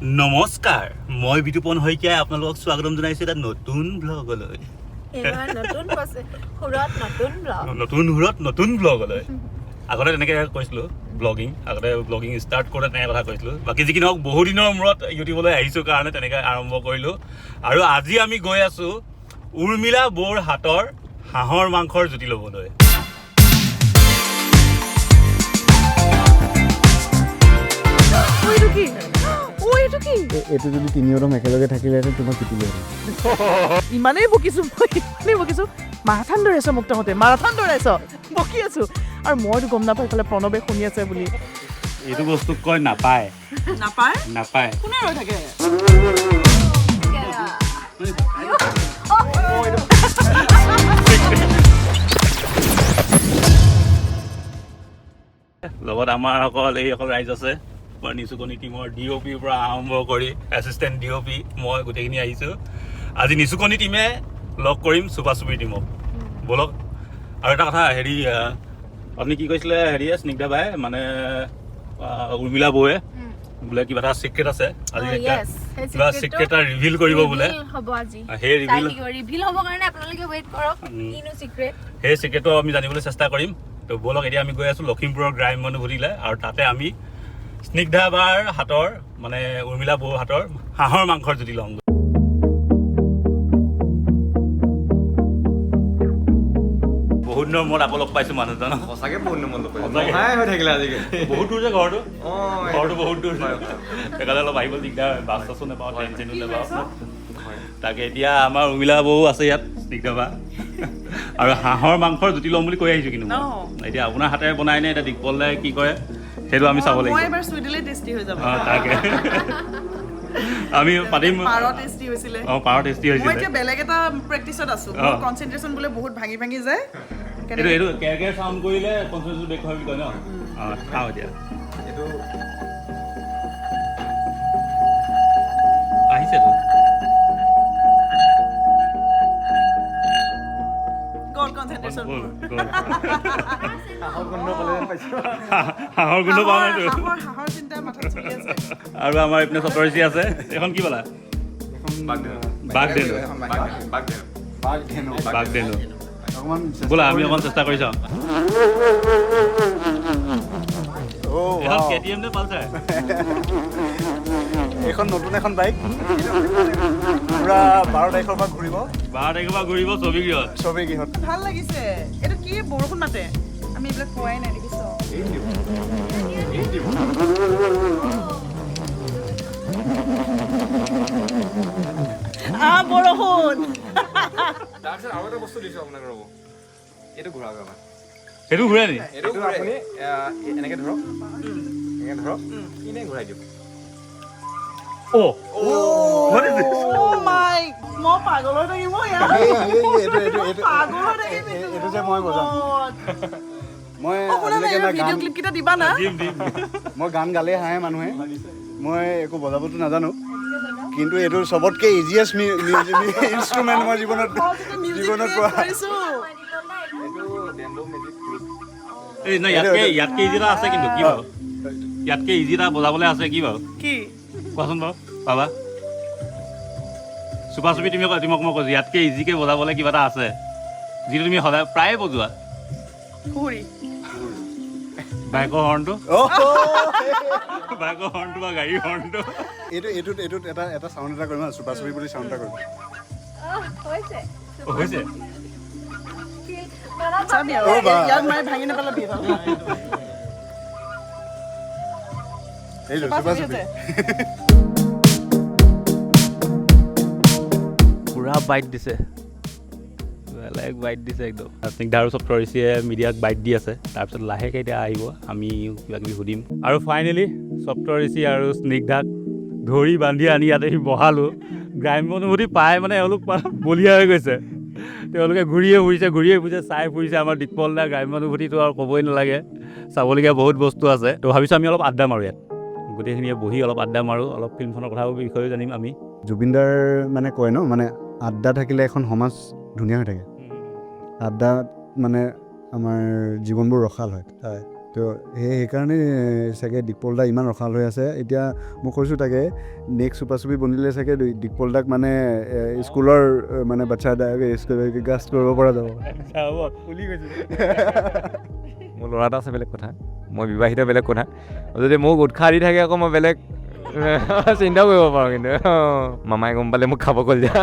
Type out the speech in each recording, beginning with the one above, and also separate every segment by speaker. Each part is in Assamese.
Speaker 1: নমস্কাৰ, মই বিতুপন শইকীয়াই আপোনালোকক স্বাগতম জনাইছোঁ এটা নতুন ব্লগলৈ। নতুন সুৰত নতুন ব্লগলৈ। আগতে তেনেকৈ কৈছিলোঁ আগতে ব্লগিং ষ্টাৰ্ট কৰোঁতে তেনেকৈ কথা কৈছিলোঁ। বাকী যি কি নহওক বহু দিনৰ মূৰত ইউটিউবলৈ আহিছোঁ কাৰণে তেনেকৈ আৰম্ভ কৰিলোঁ। আৰু আজি আমি গৈ আছোঁ উৰ্মিলা বৌৰ হাতৰ হাঁহৰ মাংসৰ জুতি ল'বলৈ।
Speaker 2: এইটো যদি তিনিওদম একেলগে থাকিলেহেঁতেন তোমাক পিটিলেহেঁতেন।
Speaker 3: ইমানেই বকিছোঁ মাৰাথান দৌৰাইছ মোক তহঁতে মাৰাথান দৌৰাইছ বকি আছোঁ আৰু মইতো গম নাপাওঁ ইফালে প্ৰণৱে শুনি আছে বুলি।
Speaker 1: এইটো বস্তু কয় নাপায়
Speaker 3: নাপায় কোনে ৰৈ থাকে।
Speaker 1: লগত আমাৰ অকল ৰাইজ আছে। নিচুকনি টিমৰ DOPৰ পৰা আৰম্ভ কৰি এছিষ্টেণ্ট DOP মই গোটেইখিনি আহিছোঁ। আজি নিচুকনি টিমে লগ কৰিম চুপাচুপি টিমক। ব'লক। আৰু এটা কথা আপুনি কি কৈছিলে স্নিগ্ধা বাই মানে উৰ্মিলা বৌয়ে বোলে কিবা এটা চিক্ৰেট আছে আজি কিবা চিক্ৰেট এটা ৰিভিল কৰিব বোলে। সেই চিক্ৰেটটো আমি জানিবলৈ চেষ্টা কৰিম। তো ব'লক এতিয়া আমি গৈ আছোঁ লখিমপুৰৰ গ্ৰাম্য অনুভূতিলৈ আৰু তাতে আমি স্নিগ্ধা বাৰ হাতৰ মানে উৰ্মিলা বৌৰ হাতৰ হাঁহৰ মাংসৰ জুতি ল'ম। বহুত দিনৰ মূৰত আকৌ লগ পাইছোঁ মানুহজন।
Speaker 4: সঁচাকে বহুত দিনৰ মূৰত লগ পাইছোঁ। হৈ থাকিলে আজিকালি
Speaker 1: বহুত দূৰ যে ঘৰটো বহুত দূৰ সেইকাৰণে অলপ আহিব দিগদাৰ হয়। বাছ চাছো নাপাওঁ ট্ৰেইন চেইনো নাপাওঁ। তাকে এতিয়া আমাৰ উৰ্মিলা বৌ আছে ইয়াত স্নিগ্ধা বা আৰু হাঁহৰ মাংসৰ জুতি ল'ম বুলি কৈ আহিছোঁ। কিন্তু এতিয়া আপোনাৰ হাতেৰে বনাই নে এতিয়া দিকপলে কি কৰে সেইটো আমি চাব লাগিব। তাকে আমি পাতিম।
Speaker 3: পাৰ টেষ্টি হৈছিলে। এতিয়া বেলেগ এটা প্ৰেক্টিছত আছো। কনচেন্ট্ৰেচন বোলে বহুত ভাঙি যায়।
Speaker 1: এইটো কেৰকেৰ চাউণ্ড কৰিলে কনচেন্ট্ৰেচন ব্ৰেক হয় বুলি কয় ন। খাওঁ এতিয়া এইটো আহিছেতো। আৰু আমাৰ এইপিনে চতৰিচি আছে। এখন কি পালা? বাঘধেনু। বোলা আমি অকণ চেষ্টা কৰি চাওঁ। এখন KTM নে পালচাৰ?
Speaker 2: এইখন নতুন এখন বাইক পুৰা 12 তাৰিখৰ পৰা ঘূৰিব।
Speaker 1: 12 তাৰিখৰ পৰা ঘূৰিব ছবি গৃহত।
Speaker 3: ভাল লাগিছে। এইটো কি বৰষুণ মাতে? আমি এইবিলাক পোৱাই নাই দেখিছ। বৰষুণ।
Speaker 4: তাৰপিছত আৰু এটা বস্তু দিছোঁ আপোনাক, ৰ'ব। এইটো ঘূৰাওক এবাৰ।
Speaker 1: সেইটো ঘূৰাই নি?
Speaker 4: এইটো আপুনি এনেকৈ ধৰক, এনেই ঘূৰাই দিয়ক।
Speaker 3: মই পাগল হৈ থাকিম
Speaker 2: এইটো যে মই বজাম। মই গান গালে হাঁহে মানুহে। মই একো বজাবতো নাজানো, কিন্তু এইটো চবতকে ইজিয়েষ্ট ইনষ্ট্ৰুমেণ্ট মই জীৱনত পোৱা।
Speaker 1: ইয়াতকে ইজি এটা আছে কিন্তু কি বাৰু? ইয়াতকে ইজি এটা বজাবলৈ আছে কি বাৰু?
Speaker 3: কি
Speaker 1: কোৱাচোন বাৰু পাবা। চুপাচুপি তুমি মই কৈছোঁ ইয়াতকে ইজিকে বজাবলৈ কিবা এটা আছে যিটো তুমি সদায় প্ৰায়ে বজোৱা। বাইকৰ হৰ্ণটো বা গাড়ীৰ হৰ্ণটো।
Speaker 2: এইটোত এটা চাউণ্ড এটা কৰিম। চুপাচুপি বুলি চাউণ্ড এটা কৰিম।
Speaker 1: হৈছে
Speaker 3: ভাঙি নাপালে
Speaker 1: পুৰা বাইট দিছে, বেলেগ বাইট দিছে একদম। স্নিগ্ধা আৰু সপ্তৰিষিয়ে মিডিয়াক বাইট দি আছে। তাৰপিছত লাহেকৈ এতিয়া আহিব, আমি কিবা কিবি সুধিম। আৰু ফাইনেলি সপ্তৰিষি আৰু স্নিগ্ধাক ধৰি বান্ধি আনি ইয়াতে বহালোঁ। গ্ৰাম্য অনুভূতি পাই মানে এওঁলোক বলিয়া হৈ গৈছে। তেওঁলোকে ঘূৰিয়ে ফুৰিছে চাই ফুৰিছে। আমাৰ দিকপল দা গ্ৰাম্য অনুভূতিটো আৰু ক'বই নালাগে, চাবলগীয়া বহুত বস্তু আছে। তো ভাবিছোঁ আমি অলপ আড্ডা মাৰোঁ ইয়াত, গোটেইখিনিয়ে বহি অলপ আড্ডা মাৰোঁ, অলপ ফিল্মখনৰ কথাও বিষয়ে জানিম আমি।
Speaker 2: জুবিনদাৰ মানে কয় ন, মানে আড্ডা থাকিলে এখন সমাজ ধুনীয়া হৈ থাকে। আড্ডাত মানে আমাৰ জীৱনবোৰ ৰসাল হয়। তো সেইকাৰণে চাগে দিকপল দা ইমান ৰখাল হৈ আছে এতিয়া মই কৈছোঁ তাকে নেক্সট চুপা চুপি বনিলে চাগে দিকপল দাক মানে স্কুলৰ মানে বাচ্চা গাষ্ট কৰিব পৰা যাব
Speaker 4: মোৰ ল'ৰা এটা আছে বেলেগ কথা মই বিবাহিত বেলেগ কথা যদি মোক উৎসাহ দি থাকে আকৌ মই বেলেগ চিন্তাও কৰিব পাৰোঁ কিন্তু মামাই গম পালে মোক খাব গ'ল দিয়া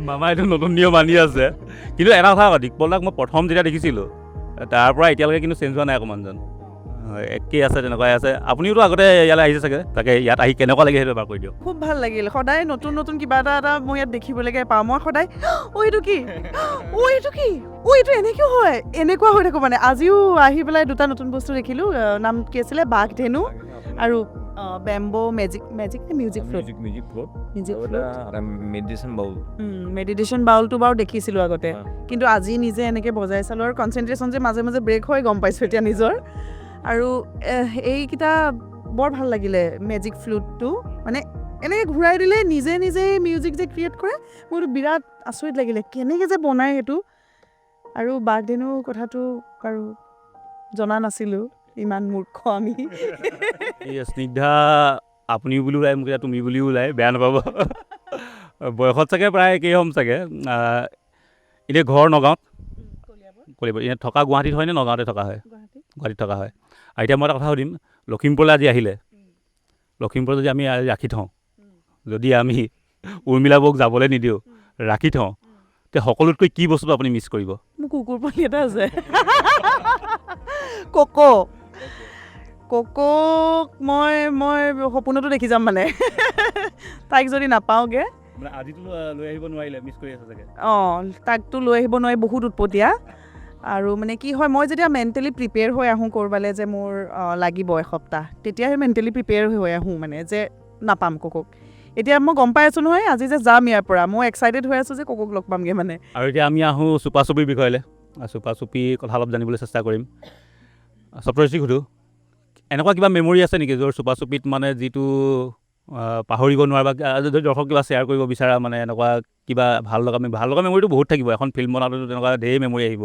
Speaker 1: মামাই এইটো নতুন নিয়ম আনি আছে কিন্তু এটা কথা আকৌ দিকপল দাক মই প্ৰথম যেতিয়া দেখিছিলোঁ তাৰ পৰা এতিয়ালৈকে কিন্তু চেঞ্জ হোৱা নাই আকৌ মানুহজন একেই আছে তেনেকুৱাই আছে আপুনিওতো আগতে ইয়ালৈ আহিছে চাগে তাকে ইয়াত আহি কেনেকুৱা লাগে সেইটো এবাৰ কৈ দিয়ক
Speaker 3: খুব ভাল লাগিল সদায় নতুন নতুন কিবা এটা মই ইয়াত দেখিবলৈকে পাওঁ মই সদায় এইটো কি এইটো কি এইটো এনেকৈ হয় এনেকুৱা হৈ থাকোঁ মানে আজিও আহি পেলাই দুটা নতুন বস্তু দেখিলোঁ নাম কি আছিলে বাঘ ধেনু আৰু bamboo magic music flute meditation বাউলটো বাৰু দেখিছিলোঁ আগতে কিন্তু আজি নিজে এনেকৈ বজাই চালোঁ আৰু কনচেনট্ৰেশ্যন যে মাজে মাজে ব্ৰেক হৈ গম পাইছোঁ এতিয়া নিজৰ আৰু এইকেইটা বৰ ভাল লাগিলে মেজিক ফ্লুটটো মানে এনেকৈ ঘূৰাই দিলে নিজে নিজেই মিউজিক যে ক্ৰিয়েট কৰে মোৰতো বিৰাট আচৰিত লাগিলে কেনেকৈ যে বনায় সেইটো আৰু বাৰ্থডেনো কথাটো বাৰু জনা নাছিলোঁ ইমান মূৰ্খ আমি
Speaker 1: এই স্নিগ্ধা আপুনি বুলিও ওলাই মোক এতিয়া তুমি বুলিও ওলাই বেয়া নাপাব বয়সত চাগে প্ৰায় একেই হ'ম চাগে এনেই ঘৰ নগাঁৱত কলিয়াবৰ এনে থকা গুৱাহাটীত হয় নে নগাঁৱতে থকা হয় গুৱাহাটীত থকা হয় আৰু এতিয়া মই এটা কথা সুধিম লখিমপুৰলৈ আজি আহিলে লখিমপুৰত যদি আমি ৰাখি থওঁ যদি আমি উৰ্মিলা বৌক যাবলৈ নিদিওঁ ৰাখি থওঁ তে সকলোতকৈ কি বস্তুটো আপুনি মিছ কৰিব
Speaker 3: মোৰ কুকুৰ পোৱালি এটা আছে কোকক মই সপোনতো দেখি যাম মানে তাইক যদি নাপাওঁগৈ
Speaker 1: মানে আজিতো লৈ আহিব নোৱাৰিলে মিছ কৰি আছে চাগে
Speaker 3: তাকতো লৈ আহিব নোৱাৰি বহুত উৎপতীয়া আৰু মানে কি হয় মই যেতিয়া মেণ্টেলি প্ৰিপেয়াৰ হৈ আহোঁ ক'ৰবালৈ যে মোৰ লাগিব এসপ্তাহ তেতিয়াহে মেণ্টেলি প্ৰিপেয়াৰ হৈ আহোঁ মানে যে নাপাম কোকক এতিয়া মই গম পাই আছোঁ নহয় আজি যে যাম ইয়াৰ পৰা মই এক্সাইটেড হৈ আছোঁ যে কোকক লগ পামগৈ মানে
Speaker 1: আৰু এতিয়া আমি আহোঁ চুপা চুপিৰ বিষয়লৈ চুপা চুপি কথা অলপ জানিবলৈ চেষ্টা কৰিম সপ্তৰ্ষিক সুধোঁ এনেকুৱা কিবা মেমৰি আছে নেকি য'ৰ চুপা চুপিত মানে যিটো পাহৰিব নোৱাৰা বা যদি দৰ্শক কিবা শ্বেয়াৰ কৰিব বিচাৰা মানে এনেকুৱা কিবা ভাল লগা মেমৰিটো বহুত থাকিব এখন ফিল্ম বনাওঁতেতো তেনেকুৱা ঢেৰ মেমৰি আহিব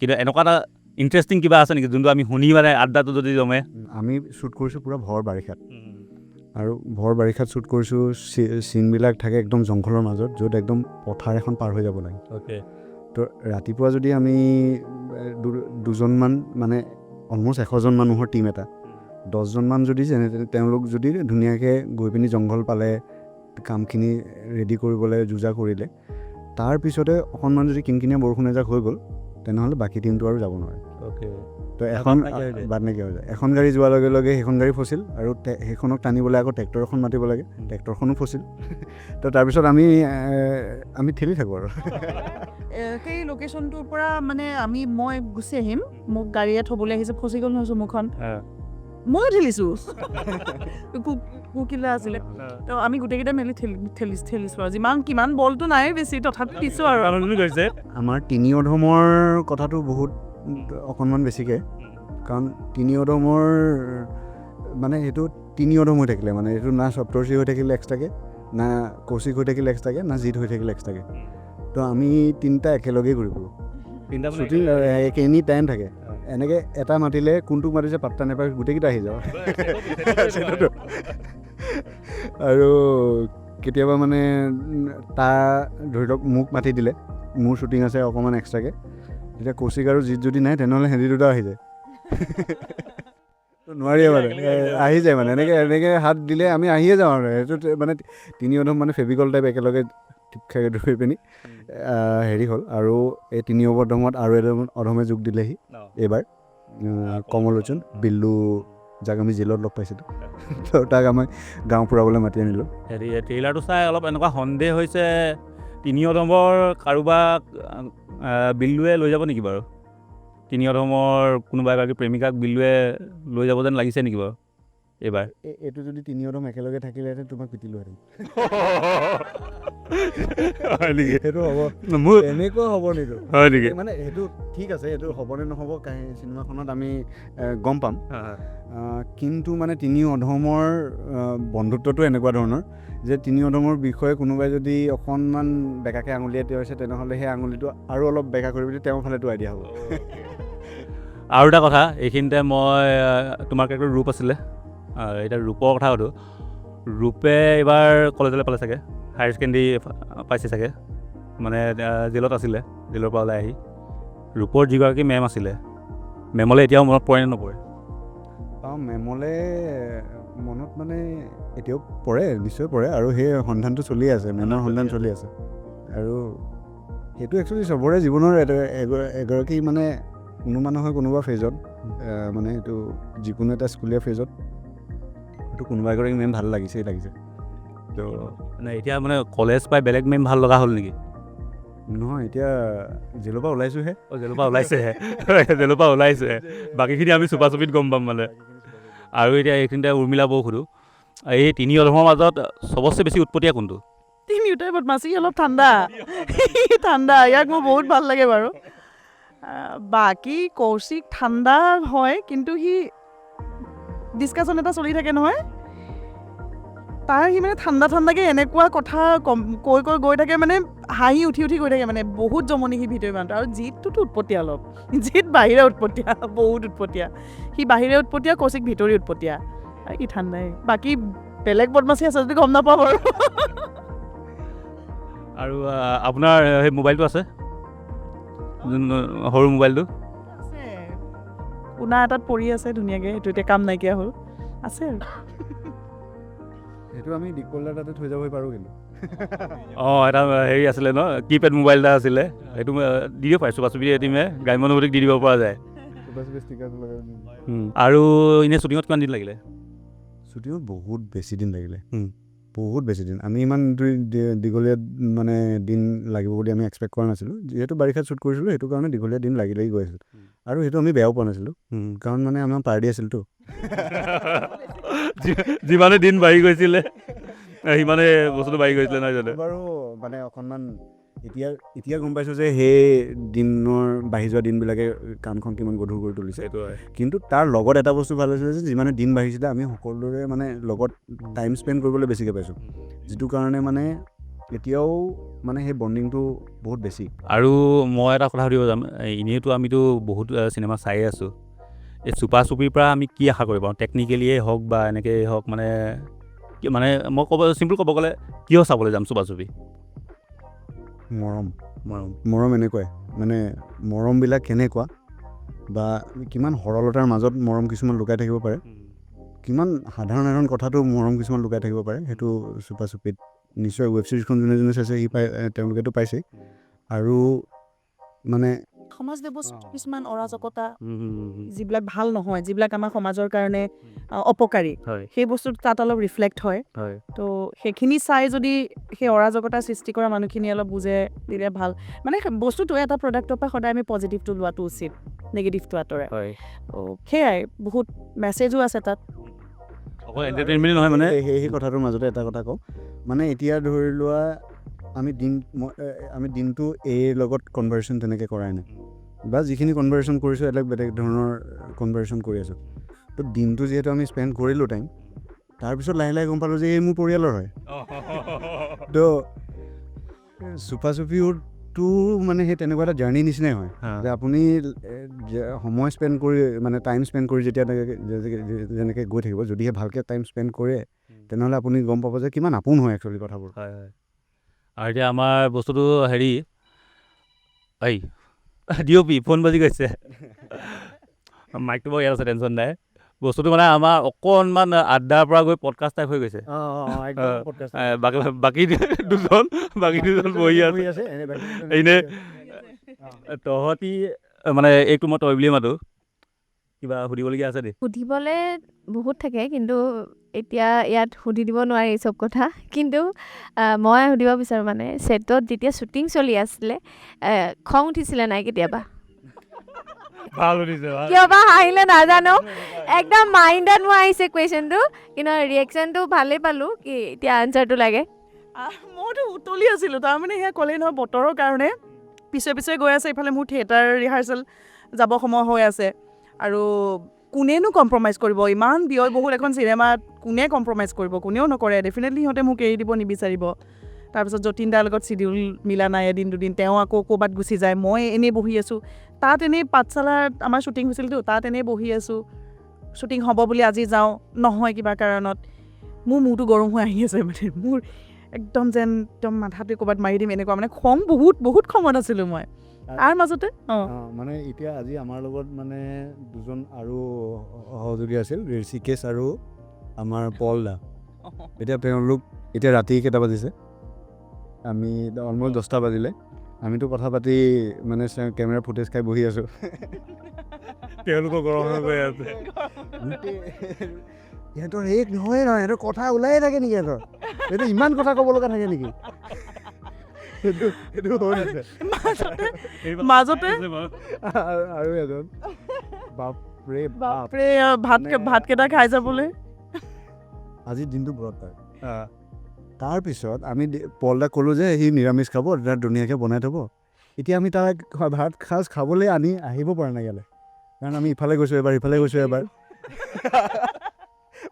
Speaker 1: কিন্তু এনেকুৱা এটা ইণ্টাৰেষ্টিং কিবা আছে নেকি যোনটো আমি শুনি মানে আড্ডাটো যদি জমে
Speaker 2: আমি শ্বুট কৰিছোঁ পূৰা ভৰ বাৰিষাত আৰু ভৰ বাৰিষাত শ্বুট কৰিছোঁ চিনবিলাক থাকে একদম জংঘলৰ মাজত য'ত একদম পথাৰ এখন পাৰ হৈ যাব লাগে তো ৰাতিপুৱা যদি আমি দুজনমান মানে অলমষ্ট 100জন মানুহৰ টীম এটা 10জনমান যদি যেনে তেওঁলোক যদি ধুনীয়াকৈ গৈ পিনি জংঘল পালে কামখিনি ৰেডি কৰিবলৈ যোজা কৰিলে তাৰপিছতে অকণমান যদি কিনকিনীয়া বৰষুণ এজাক হৈ গ'ল তেনেহ'লে বাকী টীমটো আৰু যাব নোৱাৰে তো এখন বাদ নাইকিয়া হৈ যায় এখন গাড়ী যোৱাৰ লগে লগে সেইখন গাড়ী ফচিল আৰু সেইখনক টানিবলৈ আকৌ ট্ৰেক্টৰ এখন মাতিব লাগে ট্ৰেক্টৰখনো ফচিল তো তাৰপিছত আমি ঠেলি থাকোঁ আৰু
Speaker 3: সেই লোকেশ্যনটোৰ পৰা মানে মই গুচি আহিম মোক গাড়ীয়ে থ'বলৈ আহিছে ফচি গ'ল নহয় চমুখন ময়ো ঠেলিছোঁ কুকিলা আছিলে তো আমি গোটেইকেইটা মেলি ঠেলিছোঁ আৰু কিমান বলটো নাই বেছি তথাপি দিছোঁ আৰু
Speaker 1: গৈছে
Speaker 2: আমাৰ তিনি অধমৰ কথাটো বহুত অকণমান বেছিকৈ কাৰণ তিনি অধমৰ মানে সেইটো তিনি অধম হৈ থাকিলে মানে এইটো না সপ্তৰ্ষি হৈ থাকিলে এক্সট্ৰাকৈ না কৌশিক হৈ থাকিলে এক্সট্ৰাকৈ না জিত হৈ থাকিলে এক্সট্ৰাকৈ তো আমি তিনিটা একেলগেই ঘূৰি ফুৰোঁ শ্বুটিং এনি টাইম থাকে এনেকৈ এটা মাতিলে কোনটোক মাতিছে পাত্তা নাপায় গোটেইকেইটা আহি যাওঁ আৰু কেতিয়াবা মানে তাৰ ধৰি লওক মোক মাতি দিলে মোৰ শ্বুটিং আছে অকণমান এক্সট্ৰাকৈ তেতিয়া কৌশিক আৰু জিত যদি নাই তেনেহ'লে সিহঁতি দুটা আহি যায় নোৱাৰিয়ে মানে আহি যায় মানে এনেকৈ হাত দিলে আমি আহিয়ে যাওঁ আৰু সেইটো মানে তিনি অধম মানে ফেভিকল টাইপ একেলগে টিপ খাই ধৰি পিনি হেৰি হ'ল আৰু এই তিনি অধমত আৰু এজন অধমে যোগ দিলেহি এইবাৰ কমলোচন বিল্লু যাক আমি জেলত লগ পাইছিলোঁ তো তাক আমি গাঁও ফুৰাবলৈ মাতি আনিলোঁ
Speaker 1: হেৰি ট্ৰেইলাৰটো চাই অলপ এনেকুৱা সন্দেহ হৈছে তিনি অধমৰ কাৰোবাক বিল্লুৱে লৈ যাব নেকি বাৰু তিনি অধমৰ কোনোবা এগৰাকী প্ৰেমিকাক বিল্লুৱে লৈ যাব যেন লাগিছে নেকি বাৰু এইবাৰ
Speaker 2: এইটো যদি তিনি অধম একেলগে থাকিলেহেঁতেন তোমাক পিটিলোহেঁতেন
Speaker 1: হয় নেকি
Speaker 2: সেইটো হ'ব এনেকুৱা হ'ব নেকি
Speaker 1: হয় নেকি
Speaker 2: মানে সেইটো ঠিক আছে সেইটো হ'বনে নহ'ব চিনেমাখনত আমি গম পাম কিন্তু মানে তিনি অধমৰ বন্ধুত্বটো এনেকুৱা ধৰণৰ যে তিনি অধমৰ বিষয়ে কোনোবাই যদি অকণমান বেকাকৈ আঙুলিয়াই আছে তেনেহ'লে সেই আঙুলিটো আৰু অলপ বেকা কৰি পিনি তেওঁৰ ফালে টোৱাই দিয়া হ'ব
Speaker 1: আৰু এটা কথা, এইখিনিতে মই তোমাৰ কেৰেক্টাৰ ৰূপ আছিলে, এতিয়া ৰূপৰ কথা সুধোঁ। ৰূপে এইবাৰ কলেজলৈ পালে চাগে, হায়াৰ ছেকেণ্ডেৰী পাইছে চাগে, মানে জেলত আছিলে, জেলৰ পৰা ওলাই আহি। ৰূপৰ যিগৰাকী মেম আছিলে, মেমলৈ এতিয়াও মনত পৰে নে নপৰে?
Speaker 2: মেমলৈ মনত মানে এতিয়াও পৰে, নিশ্চয় পৰে, আৰু সেই সন্ধানটো চলি আছে, মেমৰ সন্ধান চলি আছে। আৰু সেইটো একচুৱেলি চবৰে জীৱনৰ এগৰাকী মানে কোনোবা নহয় কোনোবা ফেজত, মানে এইটো যিকোনো এটা স্কুলীয়া ফেজত হয়তো কোনোবা এগৰাকী মেম ভাল লাগিছে। তো
Speaker 1: মানে এতিয়া মানে কলেজ পাই বেলেগ মেম ভাল লগা হ'ল নেকি?
Speaker 2: নহয়, এতিয়া জেলৰ পৰা ওলাইছোঁহে।
Speaker 1: জেলৰ পৰা ওলাইছেহে, জেলৰ পৰা ওলাইছেহে, বাকীখিনি আমি চুপা চুপিত গম পাম মানে। আৰু এতিয়া এইখিনিতে উৰ্মিলা বৌক সোধোঁ, এই তিনি অধমৰ মাজত চবতছে বেছি উৎপতীয়া কোনটো?
Speaker 3: তিনিওটাই বদমাছি, অলপ ঠাণ্ডা ইয়াক মোৰ বহুত ভাল লাগে বাৰু। বাকী কৌশিক ঠাণ্ডা হয়, কিন্তু সি ডিছকাশ্যন এটা চলি থাকে নহয়, সি মানে ঠাণ্ডাকৈ এনেকুৱা কথা কৈ গৈ থাকে, মানে হাঁহি উঠি গৈ থাকে, মানে বহুত জমনি সি ভিডিঅ' ইমানটো। আৰু জিতটোতো উৎপতীয়া অলপ, জিত বাহিৰে উৎপতীয়া, বহুত উৎপতীয়া। সি বাহিৰে উৎপতীয়া, কৌশিক ভিতৰি উৎপতীয়া, সি ঠাণ্ডাই। বাকী বেলেগ বদমাছি আছে যদি গম নাপাওঁ বাৰু।
Speaker 1: আৰু আপোনাৰ সেই মোবাইলটো আছে, সৰু মোবাইলটো?
Speaker 3: আছে, কোনা এটাত পৰি আছে ধুনীয়াকৈ, সেইটো এতিয়া কাম নাইকিয়া হ'ল, আছে আৰু।
Speaker 2: সেইটো আমি ডিকল্ডাৰ তাতে থৈ যাবই পাৰোঁ কিন্তু।
Speaker 1: এটা হেৰি আছিলে ন, কিপেড মোবাইল এটা আছিলে, সেইটো দি দিব পাৰে, চুপা চুপি টিমে গ্ৰাম্য অনুভূতিক দি দিব পৰা যায়। আৰু এনেই শ্বুটিঙত কিমান দিন লাগিলে?
Speaker 2: শ্বুটিঙত বহুত বেছি দিন লাগিলে, বহুত বেছি দিন। আমি ইমান দীঘলীয়া মানে দিন লাগিব বুলি আমি এক্সপেক্ট কৰা নাছিলোঁ। যিহেতু বাৰিষাত শ্বুট কৰিছিলোঁ, সেইটো কাৰণে দীঘলীয়া দিন লাগি গৈ আছিল। আৰু সেইটো আমি বেয়াও পোৱা নাছিলোঁ, কাৰণ মানে আমাৰ পাৰ্টি আছিলতো।
Speaker 1: যিমানে দিন বাঢ়ি গৈছিলে সিমানে বস্তুটো বাঢ়ি গৈছিলে নহয় জানো?
Speaker 2: বাৰু মানে অকণমান এতিয়া গম পাইছোঁ যে সেই দিনৰ বাঢ়ি যোৱা দিনবিলাকে কামখন কিমান গধুৰ কৰি তুলিছে।
Speaker 1: সেইটো হয়।
Speaker 2: কিন্তু তাৰ লগত এটা বস্তু ভাল হৈছিলে যে যিমানে দিন বাঢ়িছিলে, আমি সকলোৰে মানে লগত টাইম স্পেণ্ড কৰিবলৈ বেছিকৈ পাইছোঁ, যিটো কাৰণে মানে এতিয়াও মানে সেই বণ্ডিংটো বহুত বেছি।
Speaker 1: আৰু মই এটা কথা সুধিব যাম, এনেইতো আমিতো বহুত চিনেমা চায়ে আছোঁ, এই চুপা চুপিৰ পৰা আমি কি আশা কৰিব পাৰোঁ? টেকনিকেলিয়ে হওক বা এনেকৈয়ে হওক, মানে মই চিম্পল ক'ব গ'লে কিয় চাবলৈ যাম চুপা চুপি?
Speaker 2: মৰম এনেকুৱাই, মানে মৰমবিলাক কেনেকুৱা বা কিমান সৰলতাৰ মাজত মৰম কিছুমান লুকাই থাকিব পাৰে, কিমান সাধাৰণ কথাটো মৰম কিছুমান লুকাই থাকিব পাৰে, সেইটো চুপা চুপিত নিশ্চয়। ৱেব ছিৰিজখন যোনে চাইছে তেওঁলোকেতো পাইছেই। আৰু মানে
Speaker 3: সমাজ ব্যৱস্থা কিছুমান অৰাজকতা, যিবিলাক ভাল নহয়, যিবিলাক আমাৰ সমাজৰ কাৰণে অপকাৰী, সেই বস্তুটো তাত অলপ ৰিফ্লেক্ট হয়। তো সেইখিনি চাই যদি সেই অৰাজকতা সৃষ্টি কৰা মানুহখিনি অলপ বুজে দিলে ভাল। মানে বস্তুটো এটা প্ৰডাক্টৰ পৰা সদায় আমি পজিটিভটো লোৱাটো উচিত, নেগেটিভটো আঁতৰাই। সেয়াই, বহুত মেছেজো আছে তাত।
Speaker 1: অকল এণ্টাৰটেইনমেণ্ট নহয়, মানে
Speaker 2: সেই কথাটোৰ মাজতে এটা কথা কওঁ, মানে এতিয়া ধৰি লোৱা আমি দিনটো এৰ লগত কনভাৰ্চেশ্যন তেনেকৈ কৰাই নাই, বা যিখিনি কনভাৰ্চেশ্যন কৰিছোঁ বেলেগ ধৰণৰ কনভাৰ্চেশ্যন কৰি আছোঁ। তো দিনটো যিহেতু আমি স্পেণ্ড কৰিলোঁ টাইম, তাৰপিছত লাহে লাহে গম পালোঁ যে এই মোৰ পৰিয়ালৰ হয়। তো চুপা চুপিটো মানে সেই তেনেকুৱা এটা জাৰ্ণি নিচিনাই হয়, যে আপুনি সময় স্পেণ্ড কৰি, মানে টাইম স্পেণ্ড কৰি যেতিয়া যেনেকৈ গৈ থাকিব, যদিহে ভালকৈ টাইম স্পেণ্ড কৰে, তেনেহ'লে আপুনি গম পাব যে কিমান আপোন হয় একচুৱেলি কথাবোৰ।
Speaker 1: আৰু এতিয়া আমাৰ বস্তুটো হেৰি, ডিঅ'পি ফোন বাজি গৈছে, মাইকটো বাৰু ইয়াত আছে, টেনশ্যন নাই। বস্তুটো মানে আমাৰ অকণমান আড্ডাৰ পৰা গৈ পডকাষ্ট টাইপ হৈ গৈছে। বাকী দুজন বহি আছে। এনেই তহঁতি মানে এইটো মই তই বুলিয়ে মাতো, কিবা সুধিবলগীয়া আছে দেই?
Speaker 5: সুধিবলৈ বহুত থাকে, কিন্তু এতিয়া ইয়াত সুধি দিব নোৱাৰি চব কথা। কিন্তু মই সুধিব বিচাৰোঁ, মানে ছেটত যেতিয়া শ্বুটিং চলি আছিলে, খং উঠিছিলে নাই কেতিয়াবা? কিয় বা হাঁহিলে নাজানো, একদম মাইণ্ডত মোৰ আহিছে কুৱেশ্যনটো, কিন্তু ৰিয়েকশ্যনটো ভালেই পালোঁ। কি এতিয়া আনচাৰটো লাগে?
Speaker 3: মইতো উতলি আছিলোঁ, তাৰমানে সেয়া ক'লেই নহয়, বতৰৰ কাৰণে পিছে গৈ আছে। ইফালে মোৰ থিয়েটাৰ ৰিহাৰ্চেল যাব সময় হৈ আছে, আৰু কোনেনো কম্প্ৰমাইজ কৰিব? ইমান ব্যয়বহুল এখন চিনেমাত কোনে কম্প্ৰমাইজ কৰিব? কোনেও নকৰে। ডেফিনেটলি সিহঁতে মোক এৰি দিব নিবিচাৰিব। তাৰপিছত যতীন দাৰ লগত চিডিউল মিলা নাই, এদিন দুদিন তেওঁ আকৌ ক'ৰবাত গুচি যায়, মই এনেই বহি আছোঁ। তাত এনেই পাঠশালাত আমাৰ শ্বুটিং হৈছিলতো, তাত এনেই বহি আছোঁ, শ্বুটিং হ'ব বুলি আজি যাওঁ, নহয় কিবা কাৰণত। মোৰ মূৰটো গৰম হৈ আহি আছে, মানে মোৰ একদম যেন একদম মাথাটো ক'ৰবাত মাৰি দিম এনেকুৱা, মানে খং বহুত খঙত আছিলোঁ মই। তাৰ মাজতে
Speaker 2: মানে এতিয়া আজি আমাৰ লগত মানে দুজন আৰু সহযোগী আছিল, ঋষিকেশ আৰু আমাৰ পল দা। এতিয়া তেওঁলোক এতিয়া ৰাতি কেইটা বাজিছে, আমি অলমষ্ট 10টা বাজিলে। আমিতো কথা পাতি মানে কেমেৰা ফুটেজ খাই বহি আছোঁ।
Speaker 1: তেওঁলোকৰ গৰম হৈ গৈ আছে।
Speaker 2: সিহঁতৰ এই নহয় সিহঁতৰ কথা ওলায়ে থাকে নেকি? সিহঁতৰ ইমান কথা ক'ব লগা থাকে নেকি? সেইটো হৈ আছে
Speaker 3: মাজতে
Speaker 2: আৰু এজন বাপৰে
Speaker 3: ভাতকেইটা খাই যাবলৈ
Speaker 2: আজিৰ দিনটো ব্ৰত তাৰ। তাৰপিছত আমি পলদাক ক'লোঁ যে সি নিৰামিষ খাব, তাত ধুনীয়াকৈ বনাই থ'ব। এতিয়া আমি তাক ভাত সাজ খাবলৈ আহিব পৰা নাই ইয়ালৈ, কাৰণ আমি ইফালে গৈছোঁ এবাৰ, ইফালে গৈছোঁ এবাৰ।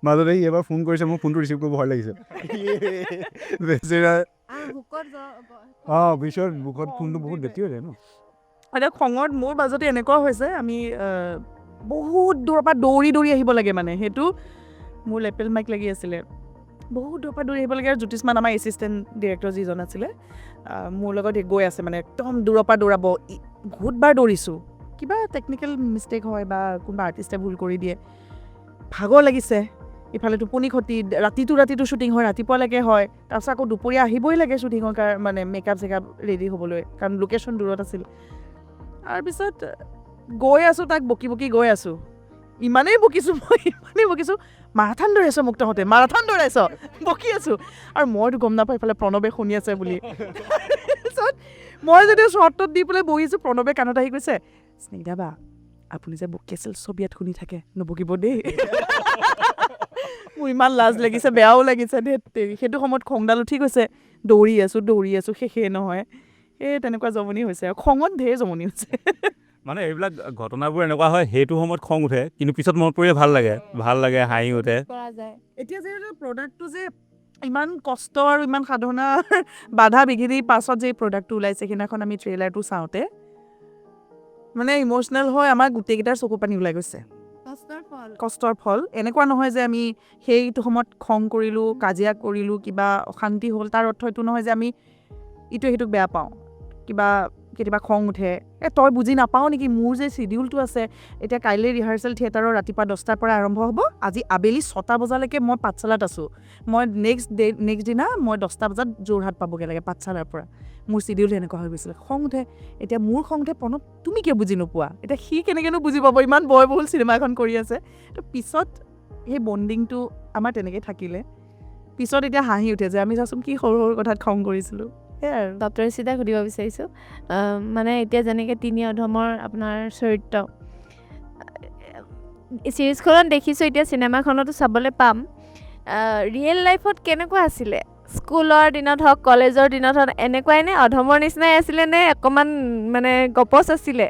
Speaker 2: মাজতে সি এবাৰ ফোন কৰিছে, মোৰ ফোনটো ৰিচিভ কৰিব ভয় লাগিছে। পিছত বুকত ফোনটো বহুত বেছি হৈ যায় ন।
Speaker 3: এতিয়া খঙত মোৰ মাজতে এনেকুৱা হৈছে, আমি বহুত দূৰৰ পৰা দৌৰি আহিব লাগে, মানে সেইটো মোৰ লেপেল মাইক লাগি আছিলে। বহুত দূৰৰ পৰা দৌৰি আহিব লাগে, আৰু জ্যোতিষমান আমাৰ এছিষ্টেণ্ট ডিৰেক্টৰ যিজন আছিলে মোৰ লগত গৈ আছে, মানে একদম দূৰৰ পৰা দৌৰাব। বহুতবাৰ দৌৰিছোঁ, কিবা টেকনিকেল মিষ্টেক হয় বা কোনোবা আৰ্টিষ্টে ভুল কৰি দিয়ে, ভাগৰ লাগিছে। ইফালে টোপনি ক্ষতি, ৰাতিটো শ্বুটিং হয়, ৰাতিপুৱালৈকে হয়, তাৰপিছত আকৌ দুপৰীয়া আহিবই লাগে শ্বুটিঙৰ কাৰণে, মানে মেকআপ চেকআপ ৰেডি হ'বলৈ, কাৰণ লোকেশ্যন দূৰত আছিল। তাৰপিছত গৈ আছোঁ, তাক বকি গৈ আছোঁ, ইমানেই বকিছোঁ, মাৰাথান দৌৰাইছ মোক তহঁতে, মাৰাথান দৌৰাইছ, বকি আছোঁ। আৰু মইতো গম নাপাওঁ ইফালে প্ৰণৱে শুনি আছে বুলি। তাৰপিছত মই যদি শ্বৰ্টত দি পেলাই বহিছোঁ, প্ৰণৱে কাণত আহি কৈছে, স্নিগ্ধা বা আপুনি যে বকি আছিল চব ইয়াত শুনি থাকে, নবকিব দেই। মোৰ ইমান লাজ লাগিছে, বেয়াও লাগিছে দেই। সেইটো সময়ত খংডাল উঠি গৈছে, দৌৰি আছোঁ শেষেই নহয়। তেনেকুৱা জমনি হৈছে, আৰু খঙত ঢেৰ জমনি হৈছে।
Speaker 1: মানে এইবিলাক ঘটনাবোৰ এনেকুৱা হয়, সেইটো সময়ত খং উঠে, কিন্তু পিছত মনত পৰিলে ভাল লাগে, হাঁহি উঠে।
Speaker 3: এতিয়া যে প্ৰডাক্টটো যে ইমান কষ্ট আৰু ইমান সাধনাৰ বাধা বিঘিনিৰ পাছত যে প্ৰডাক্টটো ওলাইছে, সেইদিনাখন আমি ট্ৰেইলাৰটো চাওঁতে মানে ইম'চনেল হৈ আমাৰ গোটেইকেইটাৰ চকু পানী ওলাই গৈছে। কষ্টৰ ফল। এনেকুৱা নহয় যে আমি সেইটো সময়ত খং কৰিলোঁ, কাজিয়া কৰিলোঁ, কিবা অশান্তি হ'ল, তাৰ অৰ্থ এইটো নহয় যে আমি ইটোৱে সিটোক বেয়া পাওঁ, কেতিয়াবা খং উঠে, তই বুজি নাপাওঁ নেকি, মোৰ যে চিডিউলটো আছে, এতিয়া কাইলৈ ৰিহাৰ্চেল থিয়েটাৰৰ ৰাতিপুৱা 10টাৰ পৰা আৰম্ভ হ'ব, আজি আবেলি 6টা বজালৈকে মই পাঠশালাত আছোঁ, মই নেক্সট দিনা মই 10টা বজাত যোৰহাট পাবগৈ লাগে পাঠশালাৰ পৰা, মোৰ চিডিউল এনেকুৱা হৈ গৈছিলে। খং উঠে, এতিয়া মোৰ খং উঠে, প্ৰণৱ তুমি কিয় বুজি নোপোৱা, এতিয়া সি কেনেকৈনো বুজি পাব, ইমান ব্যয়বহুল চিনেমা এখন কৰি আছে। তো পিছত সেই বণ্ডিংটো আমাৰ তেনেকৈ থাকিলে, পিছত এতিয়া হাঁহি উঠে যে আমি চাচোন কি সৰু কথাত খং কৰিছিলোঁ। সেয়াই আৰু
Speaker 5: ডক্টৰ ঋষিতাক সুধিব বিচাৰিছোঁ, মানে এতিয়া যেনেকৈ তিনি অধমৰ আপোনাৰ চৰিত্ৰ ছিৰিজখনত দেখিছোঁ, এতিয়া চিনেমাখনতো চাবলৈ পাম, ৰিয়েল লাইফত কেনেকুৱা আছিলে? স্কুলৰ দিনত হওক, কলেজৰ দিনত হওক, এনেকুৱাই নে অধমৰ নিচিনাই আছিলে নে অকণমান মানে গপচ আছিলে?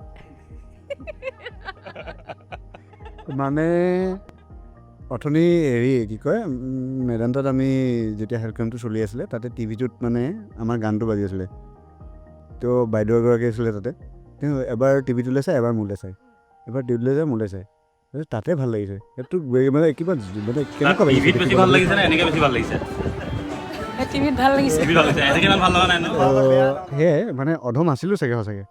Speaker 2: মানে অথনি কি কয়, মেদান্তাত আমি যেতিয়া হেল্থ কেম্পটো চলি আছিলে, তাতে টিভিটোত মানে আমাৰ গানটো বাজি আছিলে। তো বাইদেউ এগৰাকী আছিলে তাতে, তেওঁ এবাৰ টিভিটোলৈ চাই, এবাৰ মোলৈ চাই, এবাৰ টিভিটোলৈ চাই, মোলৈ চাই, তাতে ভাল লাগিছে। সেইটো মানে কিবা মানে কেনেকুৱা
Speaker 1: টিভিত বেছি ভাল লাগিছে নে এনেকৈ বেছি ভাল লাগিছে?
Speaker 3: টিভিত ভাল লাগিছে।
Speaker 2: সেয়াই মানে অধম আছিলোঁ চাগে, সঁচাকৈ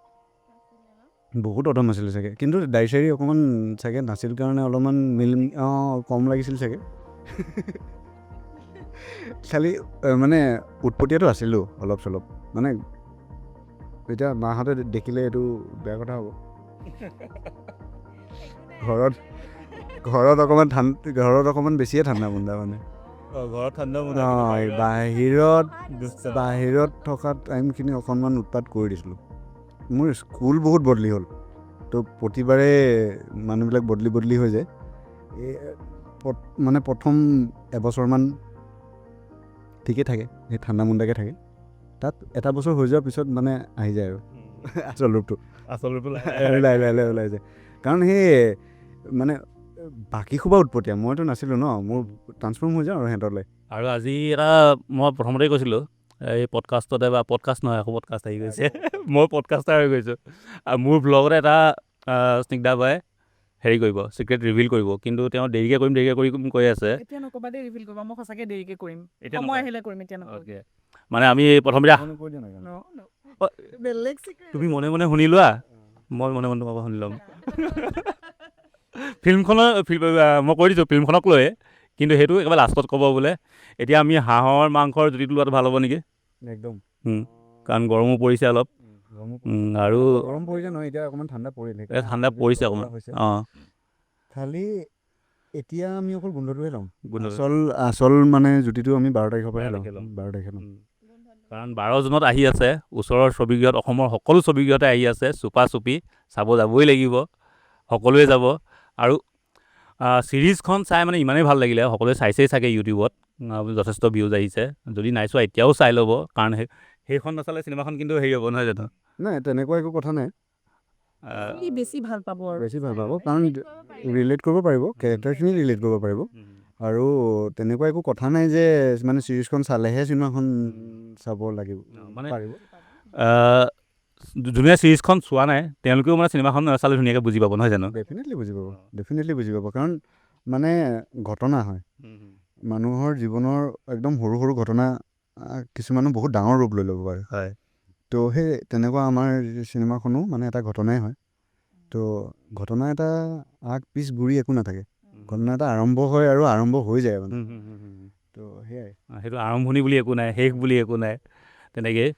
Speaker 2: বহুত অধম আছিলোঁ চাগে, কিন্তু দাড়ি চাৰি অকণমান চাগে নাছিল কাৰণে অলপমান কম লাগিছিল চাগে। খালি মানে উৎপতীয়াটো আছিলোঁ অলপ চলপ, মানে এতিয়া মাহঁতে দেখিলে এইটো বেয়া কথা হ'ব। ঘৰত অকণমান বেছিয়ে ঠাণ্ডা মুণ্ডা, মানে
Speaker 1: ঘৰত ঠাণ্ডা
Speaker 2: বাহিৰত থকা টাইমখিনি অকণমান উৎপাত কৰি দিছিলোঁ। মোৰ স্কুল বহুত বদলি হ'ল, তো প্ৰতিবাৰে মানুহবিলাক বদলি হৈ যায়। মানে প্ৰথম এবছৰমান ঠিকেই থাকে, সেই ঠাণ্ডা মুণ্ডাকৈ থাকে, তাত এটা বছৰ হৈ যোৱাৰ পিছত মানে আহি যায় আৰু আচল ৰূপটো ওলাই যায়। কাৰণ সেই মানে বাকী সোপা উৎপতীয়া, মইতো নাছিলোঁ ন, মোৰ ট্ৰান্সফৰ্ম হৈ যাওঁ আৰু সিহঁতলৈ।
Speaker 1: আৰু আজি এটা মই প্ৰথমতেই কৈছিলোঁ, এই পডকাষ্টতে বা পডকাষ্ট নহয়, আকৌ পডকাষ্ট আহি গৈছে, মই পডকাষ্টাৰ হৈ গৈছোঁ, আৰু মোৰ ব্লগতে এটা স্নিগ্ধা বাই হেৰি কৰিব চিক্ৰেট ৰিভিল কৰিব কিন্তু তেওঁ দেৰিকৈ কৰিম কৈ আছে
Speaker 3: এতিয়া নকবা দেই ৰিভিল কৰিবা মই সঁচাকৈ দেৰিকৈ কৰিম
Speaker 1: এতিয়া
Speaker 3: সময় আহিলে কৰিম এতিয়া নকওঁ
Speaker 1: অ'কে মানে আমি প্ৰথমতে
Speaker 2: কৈ দিয়া নাই কাৰণ।
Speaker 3: বেলেগ চিক্ৰেট
Speaker 1: তুমি মনে মনে শুনি লোৱা মই মনে মনে তোমাৰ পৰা শুনি ল'ম মই কৈ দিছোঁ ফিল্মখনক লৈ কিন্তু সেইটো একেবাৰে লাষ্টত ক'ব বোলে এতিয়া আমি হাঁহৰ মাংসৰ জুতিটো লোৱাটো ভাল হ'ব নেকি
Speaker 2: একদম
Speaker 1: কাৰণ গৰমো পৰিছে অলপ আৰু
Speaker 2: গৰম পৰিছে নহয় এতিয়া অকণমান ঠাণ্ডা পৰিলে
Speaker 1: ঠাণ্ডা পৰিছে অকণমান অঁ
Speaker 2: খালি এতিয়া আমি অকল গোন্ধটোহে ল'ম
Speaker 1: গোন্ধ
Speaker 2: আচল মানে জুতিটো আমি 12 তাৰিখৰ পৰাহে ল'ম
Speaker 1: 12
Speaker 2: 12 তাৰিখে ল'ম
Speaker 1: কাৰণ 12 জুনত আহি আছে ওচৰৰ ছবিগৃহত অসমৰ সকলো ছবিগৃহতে আহি আছে চুপা চুপি চাব যাবই লাগিব সকলোৱে যাব আৰু ছিৰিজখন চাই মানে ইমানেই ভাল লাগিলে সকলোৱে চাইছেই চাগে ইউটিউবত যথেষ্ট ভিউজ আহিছে যদি নাই চোৱা এতিয়াও চাই ল'ব কাৰণ সেইখন নাচালে চিনেমাখন কিন্তু হেৰি হ'ব নহয় জানো
Speaker 2: নাই তেনেকুৱা একো কথা নাই
Speaker 3: বেছি ভাল পাব আৰু
Speaker 2: বেছি ভাল পাব কাৰণ ৰিলেট কৰিব পাৰিব কেৰেক্টাৰখিনি ৰিলেট কৰিব পাৰিব আৰু তেনেকুৱা একো কথা নাই যে মানে ছিৰিজখন চালেহে চিনেমাখন চাব লাগিব
Speaker 1: মানে
Speaker 2: পাৰিব
Speaker 1: যোনে ছিৰিজখন চোৱা নাই তেওঁলোকেও মানে চিনেমাখন চালে ধুনীয়াকৈ বুজি পাব নহয় জানো
Speaker 2: ডেফিনেটলি বুজি পাব কাৰণ মানে ঘটনা হয় মানুহৰ জীৱনৰ একদম সৰু সৰু ঘটনা কিছুমানো বহুত ডাঙৰ ৰূপ লৈ ল'ব পাৰে
Speaker 1: হয়
Speaker 2: তো সেই তেনেকুৱা আমাৰ চিনেমাখনো মানে এটা ঘটনাই হয় তো ঘটনা এটা আগ পিছ গুৰি একো নাথাকে ঘটনা এটা আৰম্ভ হয় আৰু আৰম্ভ হৈ যায় মানে তো সেয়াই
Speaker 1: সেইটো আৰম্ভণি বুলি একো নাই শেষ বুলি একো নাই তেনেকেই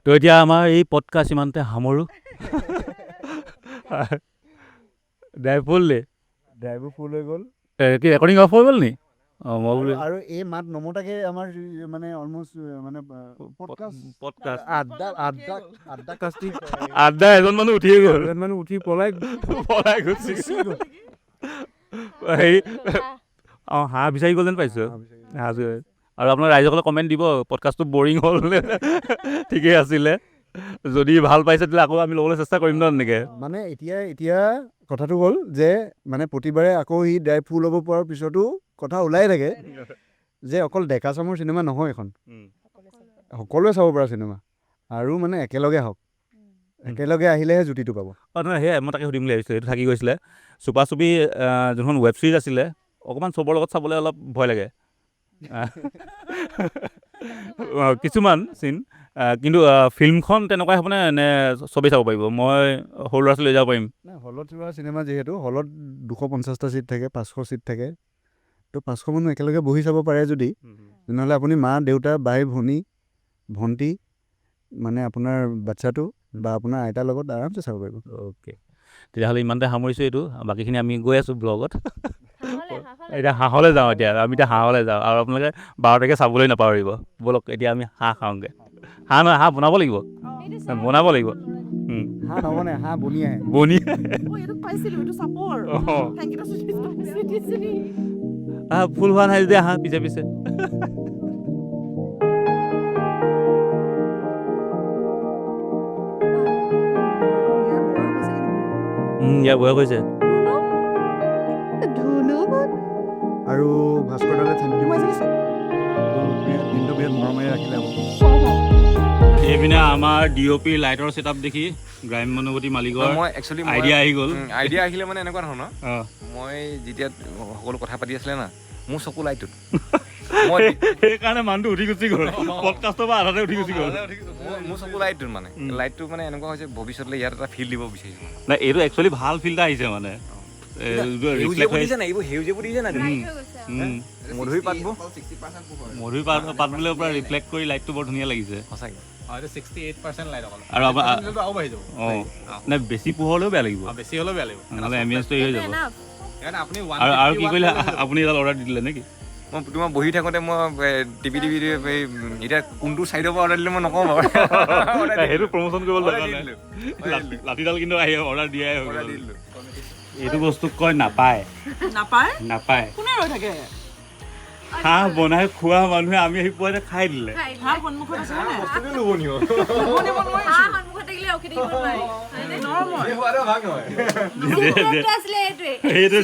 Speaker 1: তো এতিয়া আমাৰ এই পডকাষ্ট ইমানতে সামৰোঁ ড্ৰাইভ
Speaker 2: ফুল হৈ গ'ল
Speaker 1: কি ৰেকৰ্ডিং অফ হৈ গ'ল নি অঁ মই বোলো
Speaker 2: আৰু এই মাত নমতাকে আমাৰ মানে অলমষ্ট মানে
Speaker 1: পডকাষ্ট
Speaker 2: আড্ডা
Speaker 1: আড্ডা এজন মানুহ উঠিয়ে গ'ল
Speaker 2: মানে উঠি পলাই
Speaker 1: গুচি হেৰি অঁ হাঁহ বিচাৰি গ'ল যেন পাইছোঁ আৰু আপোনাৰ ৰাইজসকলে কমেণ্ট দিব পডকাষ্টটো বৰিং হ'ল নে ঠিকেই আছিলে যদি ভাল পাইছে তেতিয়াহ'লে আকৌ আমি ল'বলৈ চেষ্টা কৰিম ন তেনেকৈ
Speaker 2: মানে এতিয়া কথাটো হ'ল যে মানে প্ৰতিবাৰে আকৌ সি ড্ৰাইভ ফুল হ'ব পৰাৰ পিছতো কথা ওলাই থাকে যে অকল ডেকা চামৰ চিনেমা নহয় এখন সকলোৱে চাব পৰা চিনেমা আৰু মানে একেলগে হওক একেলগে আহিলেহে জুতিটো পাব
Speaker 1: অঁ নহয় সেয়াই মই তাকে সুধিম বুলি ভাবিছিলোঁ এইটো থাকি গৈছিলে চুপা চুপি যোনখন ৱেব ছিৰিজ আছিলে অকণমান চবৰ লগত চাবলৈ অলপ ভয় লাগে কিছুমান চিন কিন্তু ফিল্মখন তেনেকুৱাই হ'বনে নে চবেই চাব পাৰিব মই সৰু ল'ৰা ছোৱালী লৈ যাব পাৰিম
Speaker 2: নাই হলত চোৱা চিনেমা যিহেতু হলত 250টা ছিট থাকে 500 ছিট থাকে তো 500 মানুহ একেলগে বহি চাব পাৰে যদি তেনেহ'লে আপুনি মা দেউতা বাই ভণ্টি মানে আপোনাৰ বাচ্ছাটো বা আপোনাৰ আইতাৰ লগত আৰামছে চাব পাৰিব
Speaker 1: অ'কে তেতিয়াহ'লে ইমানতে সামৰিছোঁ এইটো বাকীখিনি আমি গৈ আছোঁ ব্লগত এতিয়া হাঁহলৈ যাওঁ এতিয়া আমি এতিয়া হাঁহলৈ যাওঁ আৰু আপোনালোকে 12 তাৰিখে চাবলৈ নাপাহৰিব ব'লক এতিয়া আমি হাঁহ খাওঁগৈ হাঁহ নহয় হাঁহ বনাব লাগিব
Speaker 2: হাঁহ নবনে হাঁহ বনি আহে
Speaker 1: বনি
Speaker 3: এইটো পাইছিলোঁ এইটো চাপৰ
Speaker 1: ফুল হোৱা নাই যদি হাঁহ পিছে পিছে ইয়াৰ বয়স হৈছে
Speaker 2: আৰু ভাস্কৰ দালে থেংক ইউ দিনটো বিৰাট মৰমেৰে ৰাখিলে
Speaker 1: এইপিনে আমাৰ DOP লাইটৰ ছেটআপ দেখি গ্ৰাম্য অনুভূতি মালিকৰ
Speaker 4: মই একচুৱেলি
Speaker 1: আইডিয়া আহি গ'ল
Speaker 4: আইডিয়া আহিলে মানে এনেকুৱা ধৰণৰ মই যেতিয়া সকলো কথা পাতি আছিলে না মোৰ চকু লাইটটোত মই
Speaker 1: সেইকাৰণে মানুহটো উঠি গুচি গ'ল পডকাষ্টৰ পৰা আধাতে উঠি গুচি গ'ল
Speaker 4: মোৰ চকু লাইটটোত মানে লাইটটো মানে এনেকুৱা হৈছে ভৱিষ্যতলৈ ইয়াত এটা ফিল দিব বিচাৰিছোঁ
Speaker 1: নাই এইটো একচুৱেলি ভাল ফিল এটা আহিছে মানে মধুৰি পাতবোৰৰ পৰা ৰিফ্লেক্ট কৰি লাইটটো বৰ ধুনীয়া লাগিছে
Speaker 4: সঁচাকৈ
Speaker 1: আৰু নাই বেছি পোহৰলৈও বেয়া লাগিব নহ'লে এম্বিয়েঞ্চটো হৈ যাব আৰু কি কৰিলে আপুনি এডাল অৰ্ডাৰ দি দিলে নেকি
Speaker 4: মই তোমাৰ বহি থাকোঁতে মই টিভি এতিয়া কোনটো ছাইডৰ পৰা অৰ্ডাৰ দিলে মই নকওঁ বাৰু
Speaker 1: সেইটো প্ৰমোশ্যন কৰিব দৰকাৰ নাই লাঠিডাল কিন্তু আহি অৰ্ডাৰ দিয়াই হৈ গ'ল এইটো বস্তু কয় নাপায়
Speaker 3: কোনে ৰৈ থাকে
Speaker 1: হাঁহ বনাই খোৱা মানুহে আমি আহি পোৱাতে খাই দিলে
Speaker 3: হাঁহ সন্মুখত আছে নে
Speaker 1: সেইটো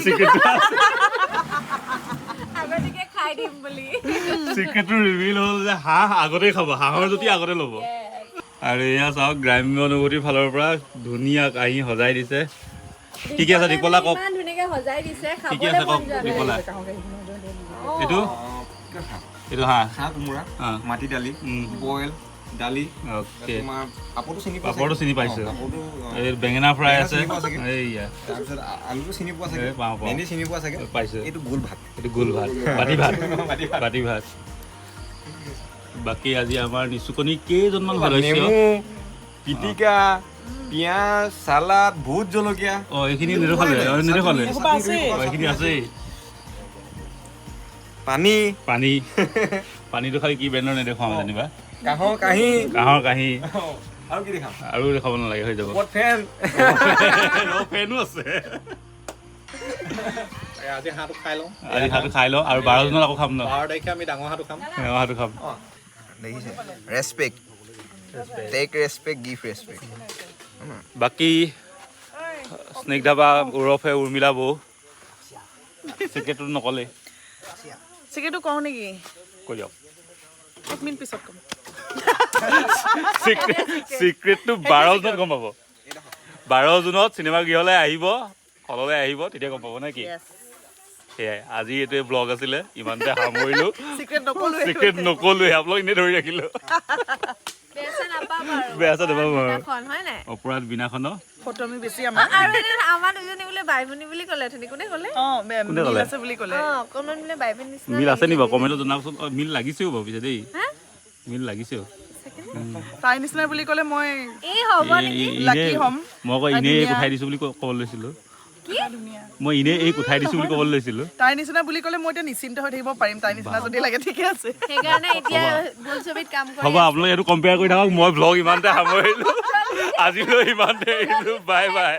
Speaker 1: চিক্ৰেটটো ৰিভিল হ'ল যে হাঁহ আগতেই খাব হাঁহৰ যদি আগতে ল'ব আৰু এয়া চাওক গ্ৰাম্য অনুভূতিৰ ফালৰ পৰা ধুনীয়া কাঁহী সজাই দিছে কি কি আছে দীপলা কওক
Speaker 5: ইমান ধুনীয়াকৈ সজাই দিছে
Speaker 1: কি কি আছে কওক দীপলা এইটো এইটো হাঁহ
Speaker 4: হাঁহ কোমোৰা
Speaker 1: অঁ
Speaker 4: মাটি দালি বইল দালি
Speaker 1: অ'কে
Speaker 4: তোমাৰ পাপৰটো চিনি পোৱা
Speaker 1: পাপৰটো চিনি পাইছোঁ
Speaker 4: পাপৰটো
Speaker 1: এই বেঙেনা ফ্ৰাই আছে
Speaker 4: চিনি পোৱা চাগে?
Speaker 1: এইয়া
Speaker 4: তাৰপিছত আলুটো চিনি পোৱা চাগে
Speaker 1: এই পাওঁ পাওঁ
Speaker 4: ভেন্দি চিনি পোৱা চাগে
Speaker 1: পাইছোঁ
Speaker 4: এইটো গোল ভাত
Speaker 1: এইটো গোল ভাত বাতি ভাত
Speaker 4: বাতি ভাত।
Speaker 1: বাতি ভাত বাকী আজি আমাৰ নিচুকনি কেইজনমান সদস্য
Speaker 4: নেমু পিটিকা পিঁয়াজ চালাড ভোট জলকীয়া
Speaker 1: অঁ এইখিনি নেদেখালে নেদেখালে
Speaker 3: এসোপা আছেই।
Speaker 1: অঁ এইখিনি আছেই
Speaker 4: পানী
Speaker 1: পানী পানীটো খালি কি ব্ৰেণ্ডৰ নেদেখাওঁ যেনিবা
Speaker 4: কাঁহৰ কাঁহী
Speaker 1: কাঁহৰ কাঁহী
Speaker 4: আৰু কি দেখাম
Speaker 1: আৰু দেখাব নালাগে হৈ যাব
Speaker 4: ওপৰত ফেন
Speaker 1: ফেনো আছে
Speaker 6: আজি হাঁহটো খাই লওঁ
Speaker 1: আজি হাঁহটো খাই লওঁ আৰু 12 জনত আকৌ খাম ন
Speaker 6: 12 তাৰিখে আমি ডাঙৰ হাঁহটো খাম
Speaker 1: হাঁহটো খাম
Speaker 7: দেখিছে respect take respect give respect
Speaker 1: বাকী স্নেগ্ধা বা ওৰফে উৰ্মিলা বৌ চিক্ৰেটটো নক'লে
Speaker 3: চিকেনটো কওঁ নেকি
Speaker 1: কৈ দিয়ক
Speaker 3: 1 মিনিট পিছত ক'ম
Speaker 1: চিক্ৰেটটো 12 জুনত গম পাব 12 জুনত চিনেমা গৃহলৈ আহিব হললৈ আহিব তেতিয়া গম পাব নে কি সেয়াই আজি এইটোৱে ব্লগ আছিলে ইমানতে সামৰিলোঁ
Speaker 3: চিক্ৰেট নক'লোৱে
Speaker 1: চিক্ৰেট নক'লোৱে আপোনাক এনেই ধৰি ৰাখিলোঁ
Speaker 5: বেয়া নাপাব আৰু
Speaker 1: বেয়া চেয়া নাপাব আৰু।
Speaker 5: দিনাখন, হয় নাই
Speaker 1: অপৰাধ বিনাখনো
Speaker 3: ফটোমি বেছি আমাৰ
Speaker 5: আৰু এদিন আমাৰ দুজনী বোলে বাই ভনী বুলি ক'লে অথনি কোনে ক'লে
Speaker 3: অঁ
Speaker 1: কোনে ক'লে?
Speaker 3: মিল আছে বুলি ক'লে
Speaker 5: অকণমান বোলে বাই ভনী নিচিনা
Speaker 1: মিল আছে নি বাৰু কমেণ্টত জনাবচোন অঁ মিল লাগিছেও বাৰু পিছে দেই মিল লাগিছেও
Speaker 3: তাই নিচিনা বুলি ক'লে মই
Speaker 5: এই হ'ব নেকি
Speaker 3: লাকি হ'ম।
Speaker 1: মই আকৌ এনেই এই কোঠাই দিছোঁ বুলি ক'ব লৈছিলোঁ মই এনেই এই কোঠাই দিছোঁ বুলি ক'বলৈ লৈছিলোঁ
Speaker 3: তাই নিচিনা বুলি ক'লে মই এতিয়া নিশ্চিন্ত হৈ থাকিব পাৰিম তাই নিচিনা যদি লাগে ঠিকে আছে
Speaker 5: সেইকাৰণে এতিয়া বোলছবিত কাম কৰি
Speaker 1: হ'ব আপোনালোকে এইটো কম্পেয়াৰ কৰি থাকক মই ব্লগ ইমানতে সামৰিলোঁ আজিলৈ ইমানতে এৰিলোঁ বাই বাই